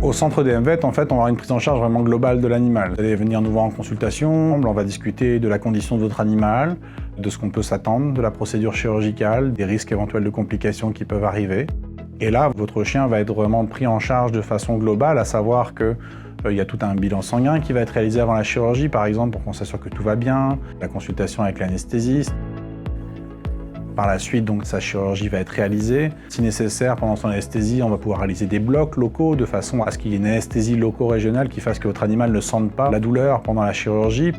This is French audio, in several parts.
Au centre DMVet, en fait, on va avoir une prise en charge vraiment globale de l'animal. Vous allez venir nous voir en consultation, on va discuter de la condition de votre animal, de ce qu'on peut s'attendre, de la procédure chirurgicale, des risques éventuels de complications qui peuvent arriver. Et là, votre chien va être vraiment pris en charge de façon globale, à savoir que il y a tout un bilan sanguin qui va être réalisé avant la chirurgie, par exemple, pour qu'on s'assure que tout va bien, la consultation avec l'anesthésiste. Par la suite, donc, sa chirurgie va être réalisée. Si nécessaire, pendant son anesthésie, on va pouvoir réaliser des blocs locaux de façon à ce qu'il y ait une anesthésie loco-régionale qui fasse que votre animal ne sente pas la douleur pendant la chirurgie.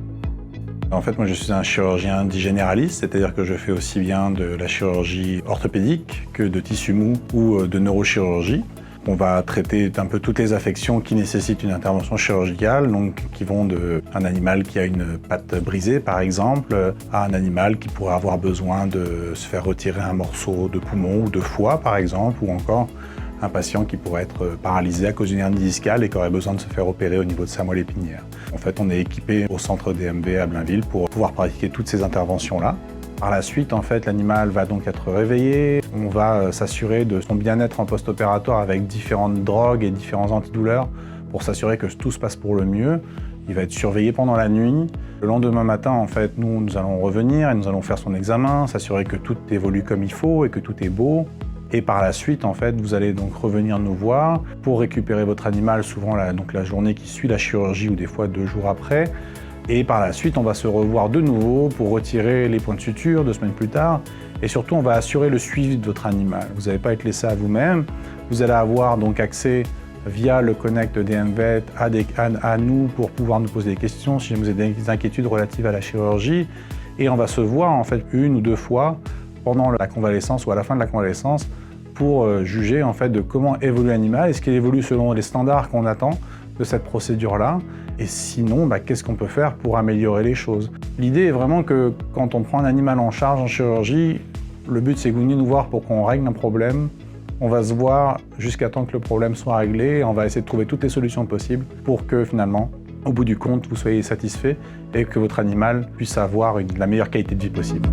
En fait, moi, je suis un chirurgien dit généraliste, c'est-à-dire que je fais aussi bien de la chirurgie orthopédique que de tissu mou ou de neurochirurgie. On va traiter un peu toutes les affections qui nécessitent une intervention chirurgicale, donc qui vont d'un animal qui a une patte brisée, par exemple, à un animal qui pourrait avoir besoin de se faire retirer un morceau de poumon ou de foie, par exemple, ou encore un patient qui pourrait être paralysé à cause d'une hernie discale et qui aurait besoin de se faire opérer au niveau de sa moelle épinière. En fait, on est équipé au centre DMV à Blainville pour pouvoir pratiquer toutes ces interventions-là. Par la suite, en fait, l'animal va donc être réveillé. On va s'assurer de son bien-être en post-opératoire avec différentes drogues et différents antidouleurs pour s'assurer que tout se passe pour le mieux. Il va être surveillé pendant la nuit. Le lendemain matin, en fait, nous allons revenir et nous allons faire son examen, s'assurer que tout évolue comme il faut et que tout est beau. Et par la suite, en fait, vous allez donc revenir nous voir pour récupérer votre animal, souvent la journée qui suit la chirurgie ou des fois 2 jours après. Et par la suite, on va se revoir de nouveau pour retirer les points de suture 2 semaines plus tard. Et surtout, on va assurer le suivi de votre animal. Vous n'allez pas être laissé à vous-même. Vous allez avoir donc accès via le Connect DMVet à nous pour pouvoir nous poser des questions si vous avez des inquiétudes relatives à la chirurgie. Et on va se voir en fait 1 ou 2 fois pendant la convalescence ou à la fin de la convalescence pour juger en fait de comment évolue l'animal. Est-ce qu'il évolue selon les standards qu'on attend de cette procédure-là? Et sinon, qu'est-ce qu'on peut faire pour améliorer les choses? L'idée est vraiment que quand on prend un animal en charge en chirurgie, le but c'est que vous venez nous voir pour qu'on règle un problème. On va se voir jusqu'à temps que le problème soit réglé et on va essayer de trouver toutes les solutions possibles pour que finalement, au bout du compte, vous soyez satisfait et que votre animal puisse avoir la meilleure qualité de vie possible.